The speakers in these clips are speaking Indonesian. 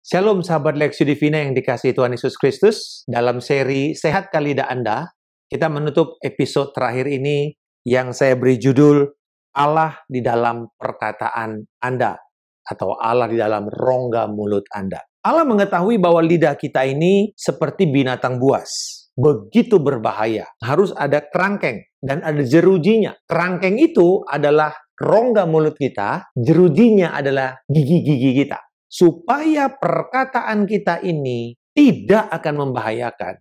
Shalom sahabat Lexio Divina yang dikasihi Tuhan Yesus Kristus. Dalam seri Sehat Kah Lidah Anda, kita menutup episode terakhir ini yang saya beri judul Allah di dalam perkataan Anda atau Allah di dalam rongga mulut Anda. Allah mengetahui bahwa lidah kita ini seperti binatang buas. Begitu berbahaya. Harus ada kerangkeng dan ada jerujinya. Kerangkeng itu adalah rongga mulut kita, jerujinya adalah gigi-gigi kita. Supaya perkataan kita ini tidak akan membahayakan.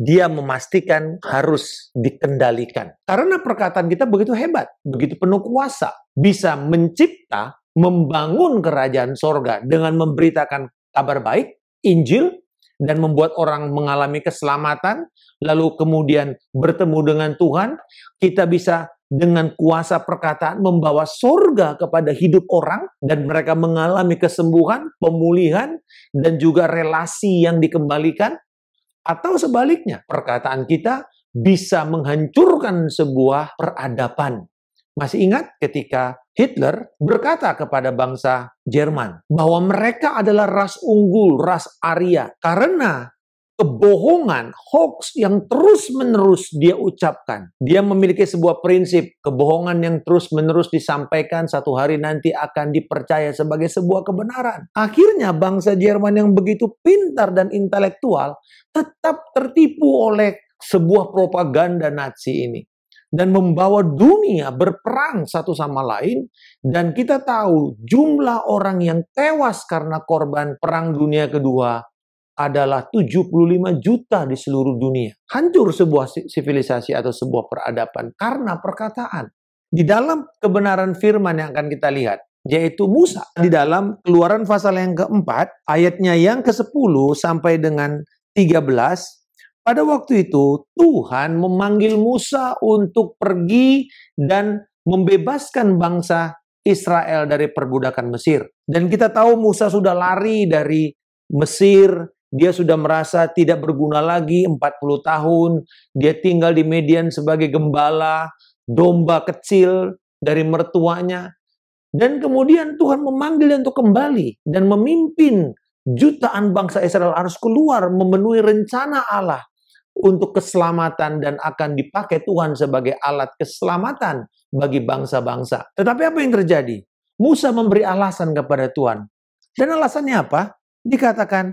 Dia memastikan harus dikendalikan. Karena perkataan kita begitu hebat, begitu penuh kuasa. Bisa mencipta, membangun kerajaan sorga dengan memberitakan kabar baik, Injil, dan membuat orang mengalami keselamatan, lalu kemudian bertemu dengan Tuhan. Kita bisa dengan kuasa perkataan membawa sorga kepada hidup orang dan mereka mengalami kesembuhan, pemulihan, dan juga relasi yang dikembalikan. Atau sebaliknya, perkataan kita bisa menghancurkan sebuah peradaban. Masih ingat ketika Hitler berkata kepada bangsa Jerman bahwa mereka adalah ras unggul, ras Arya, karena kebohongan, hoax yang terus-menerus dia ucapkan. Dia memiliki sebuah prinsip, kebohongan yang terus-menerus disampaikan satu hari nanti akan dipercaya sebagai sebuah kebenaran. Akhirnya bangsa Jerman yang begitu pintar dan intelektual tetap tertipu oleh sebuah propaganda Nazi ini. Dan membawa dunia berperang satu sama lain. Dan kita tahu jumlah orang yang tewas karena korban Perang Dunia Kedua adalah 75 juta di seluruh dunia. Hancur sebuah sivilisasi atau sebuah peradaban karena perkataan. Di dalam kebenaran firman yang akan kita lihat, yaitu Musa. Di dalam Keluaran pasal yang keempat, ayatnya yang ke-10 sampai dengan 13, pada waktu itu Tuhan memanggil Musa untuk pergi dan membebaskan bangsa Israel dari perbudakan Mesir. Dan kita tahu Musa sudah lari dari Mesir. Dia sudah merasa tidak berguna lagi 40 tahun. Dia tinggal di Midian sebagai gembala, domba kecil dari mertuanya. Dan kemudian Tuhan memanggil dia untuk kembali dan memimpin jutaan bangsa Israel harus keluar memenuhi rencana Allah untuk keselamatan dan akan dipakai Tuhan sebagai alat keselamatan bagi bangsa-bangsa. Tetapi apa yang terjadi? Musa memberi alasan kepada Tuhan. Dan alasannya apa? Dikatakan,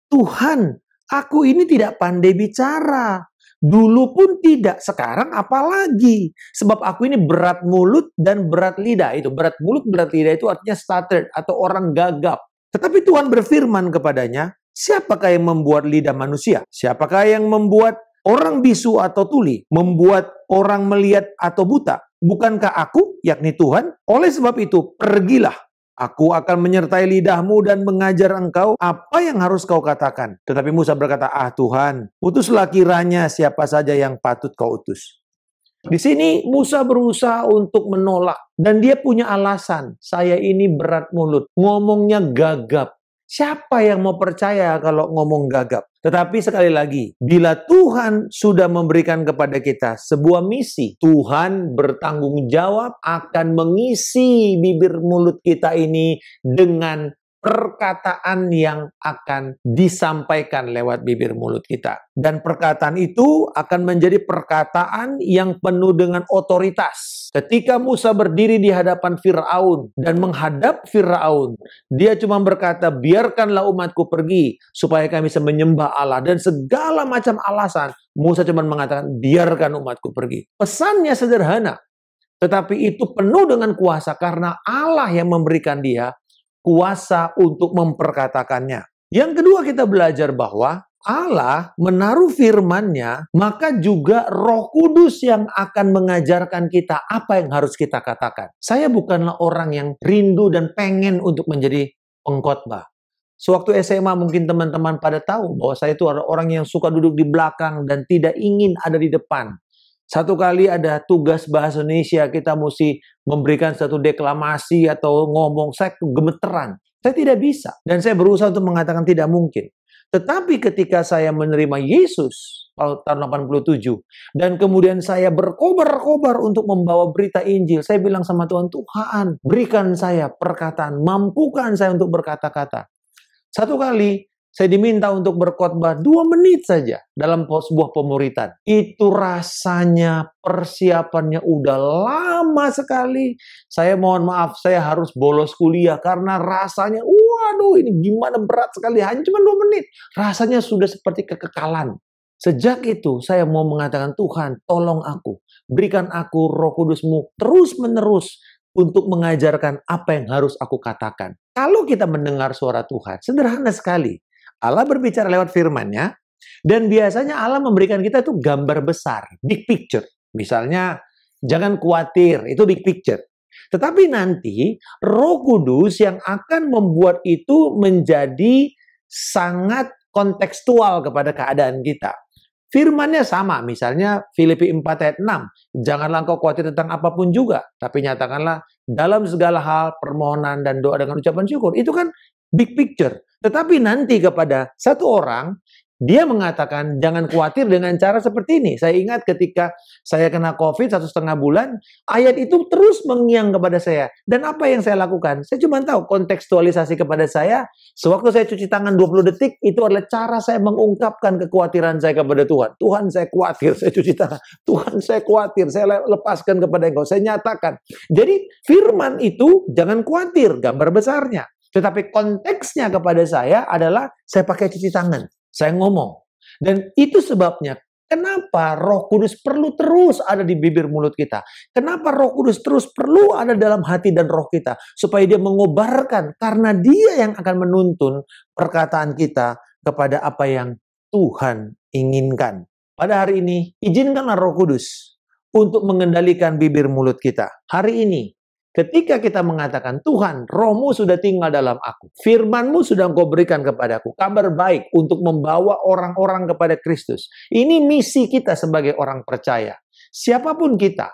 Tuhan, aku ini tidak pandai bicara. Dulu pun tidak, sekarang apalagi. Sebab aku ini berat mulut dan berat lidah. Itu berat mulut, berat lidah itu artinya stuttered atau orang gagap. Tetapi Tuhan berfirman kepadanya, siapakah yang membuat lidah manusia? Siapakah yang membuat orang bisu atau tuli? Membuat orang melihat atau buta? Bukankah aku, yakni Tuhan? Oleh sebab itu, pergilah. Aku akan menyertai lidahmu dan mengajar engkau apa yang harus kau katakan. Tetapi Musa berkata, Tuhan, utuslah kiranya siapa saja yang patut kau utus. Di sini Musa berusaha untuk menolak. Dan dia punya alasan. Saya ini berat mulut. Ngomongnya gagap. Siapa yang mau percaya kalau ngomong gagap? Tetapi sekali lagi, bila Tuhan sudah memberikan kepada kita sebuah misi, Tuhan bertanggung jawab akan mengisi bibir mulut kita ini dengan perkataan yang akan disampaikan lewat bibir mulut kita. Dan perkataan itu akan menjadi perkataan yang penuh dengan otoritas. Ketika Musa berdiri di hadapan Firaun dan menghadap Firaun, dia cuma berkata, biarkanlah umatku pergi supaya kami bisa menyembah Allah. Dan segala macam alasan, Musa cuma mengatakan, biarkan umatku pergi. Pesannya sederhana, tetapi itu penuh dengan kuasa karena Allah yang memberikan dia kuasa untuk memperkatakannya. Yang kedua kita belajar bahwa Allah menaruh firman-Nya, maka juga Roh Kudus yang akan mengajarkan kita apa yang harus kita katakan. Saya bukanlah orang yang rindu dan pengen untuk menjadi pengkhotbah. Sewaktu SMA mungkin teman-teman pada tahu bahwa saya itu orang yang suka duduk di belakang dan tidak ingin ada di depan. Satu kali ada tugas bahasa Indonesia, kita mesti memberikan satu deklamasi atau ngomong, saya gemeteran. Saya tidak bisa. Dan saya berusaha untuk mengatakan tidak mungkin. Tetapi ketika saya menerima Yesus tahun 87, dan kemudian saya berkobar-kobar untuk membawa berita Injil, saya bilang sama Tuhan, Tuhan, berikan saya perkataan, mampukan saya untuk berkata-kata. Satu kali saya diminta untuk berkhotbah 2 menit saja dalam sebuah pemuritan. Itu rasanya persiapannya udah lama sekali. Saya mohon maaf, saya harus bolos kuliah karena rasanya, waduh ini gimana berat sekali. Hanya cuma 2 menit. Rasanya sudah seperti kekekalan. Sejak itu saya mau mengatakan, Tuhan tolong aku. Berikan aku Roh Kudus-Mu terus-menerus untuk mengajarkan apa yang harus aku katakan. Kalau kita mendengar suara Tuhan, sederhana sekali. Allah berbicara lewat firman-Nya, dan biasanya Allah memberikan kita tuh gambar besar, big picture. Misalnya, jangan khawatir, itu big picture. Tetapi nanti, Roh Kudus yang akan membuat itu menjadi sangat kontekstual kepada keadaan kita. Firman-Nya sama, misalnya Filipi 4 ayat 6. Janganlah engkau khawatir tentang apapun juga, tapi nyatakanlah dalam segala hal, permohonan dan doa dengan ucapan syukur. Itu kan big picture. Tetapi nanti kepada satu orang, dia mengatakan jangan khawatir dengan cara seperti ini. Saya ingat ketika saya kena COVID 1,5 bulan, ayat itu terus mengiang kepada saya. Dan apa yang saya lakukan? Saya cuma tahu kontekstualisasi kepada saya. Sewaktu saya cuci tangan 20 detik, itu adalah cara saya mengungkapkan kekhawatiran saya kepada Tuhan. Tuhan, saya khawatir, saya cuci tangan. Tuhan, saya khawatir, saya lepaskan kepada Engkau. Saya nyatakan. Jadi firman itu jangan khawatir, gambar besarnya. Tetapi konteksnya kepada saya adalah saya pakai cuci tangan. Saya ngomong. Dan itu sebabnya kenapa Roh Kudus perlu terus ada di bibir mulut kita. Kenapa Roh Kudus terus perlu ada dalam hati dan roh kita. Supaya dia mengobarkan. Karena dia yang akan menuntun perkataan kita kepada apa yang Tuhan inginkan. Pada hari ini, izinkanlah Roh Kudus untuk mengendalikan bibir mulut kita. Hari ini, ketika kita mengatakan, Tuhan, Roh-Mu sudah tinggal dalam aku. Firman-Mu sudah Engkau berikan kepadaku. Kabar baik untuk membawa orang-orang kepada Kristus. Ini misi kita sebagai orang percaya. Siapapun kita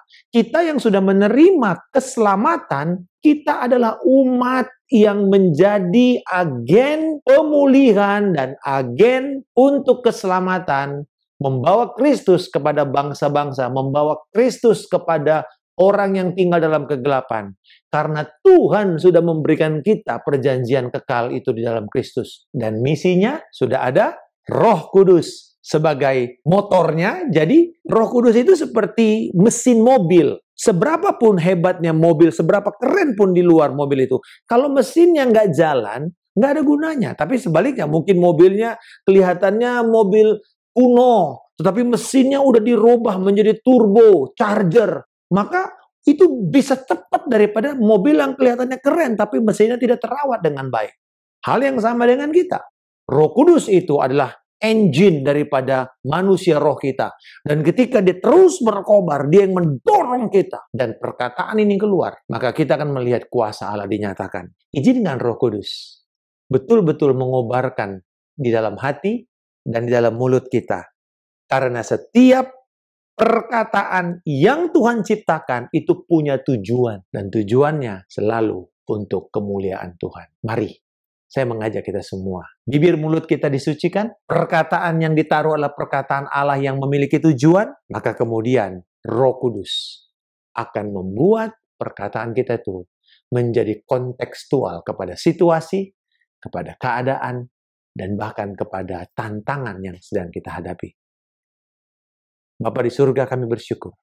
yang sudah menerima keselamatan, kita adalah umat yang menjadi agen pemulihan dan agen untuk keselamatan, membawa Kristus kepada bangsa-bangsa, membawa Kristus kepada orang yang tinggal dalam kegelapan. Karena Tuhan sudah memberikan kita perjanjian kekal itu di dalam Kristus. Dan misinya sudah ada, Roh Kudus sebagai motornya. Jadi Roh Kudus itu seperti mesin mobil. Seberapapun hebatnya mobil, seberapa keren pun di luar mobil itu, kalau mesinnya nggak jalan, nggak ada gunanya. Tapi sebaliknya, mungkin mobilnya kelihatannya mobil kuno, tetapi mesinnya udah dirubah menjadi turbo, charger. Maka itu bisa cepat daripada mobil yang kelihatannya keren, tapi mesinnya tidak terawat dengan baik. Hal yang sama dengan kita. Roh Kudus itu adalah engine daripada manusia roh kita. Dan ketika dia terus berkobar, dia yang mendorong kita. Dan perkataan ini keluar, maka kita akan melihat kuasa Allah dinyatakan. Izinkan Roh Kudus betul-betul mengobarkan di dalam hati dan di dalam mulut kita. Karena setiap perkataan yang Tuhan ciptakan itu punya tujuan. Dan tujuannya selalu untuk kemuliaan Tuhan. Mari, saya mengajak kita semua. Bibir mulut kita disucikan. Perkataan yang ditaruh adalah perkataan Allah yang memiliki tujuan. Maka kemudian Roh Kudus akan membuat perkataan kita itu menjadi kontekstual kepada situasi, kepada keadaan, dan bahkan kepada tantangan yang sedang kita hadapi. Bapa di surga, kami bersyukur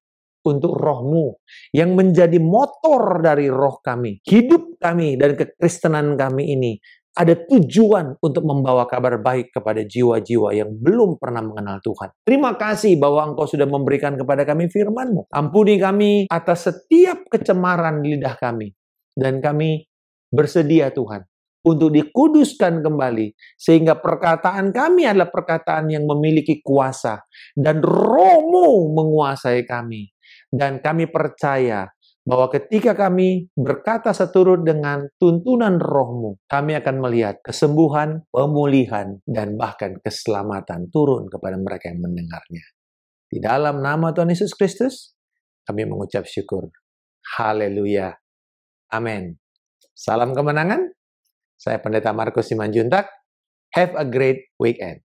untuk Roh-Mu yang menjadi motor dari roh kami. Hidup kami dan kekristenan kami ini ada tujuan untuk membawa kabar baik kepada jiwa-jiwa yang belum pernah mengenal Tuhan. Terima kasih bahwa Engkau sudah memberikan kepada kami firman-Mu. Ampuni kami atas setiap kecemaran di lidah kami. Dan kami bersedia Tuhan untuk dikuduskan kembali, sehingga perkataan kami adalah perkataan yang memiliki kuasa, dan Roh-Mu menguasai kami. Dan kami percaya bahwa ketika kami berkata seturut dengan tuntunan Roh-Mu, kami akan melihat kesembuhan, pemulihan, dan bahkan keselamatan turun kepada mereka yang mendengarnya. Di dalam nama Tuhan Yesus Kristus, kami mengucap syukur. Haleluya. Amin. Salam kemenangan. Saya Pendeta Markus Simanjuntak. Have a great weekend.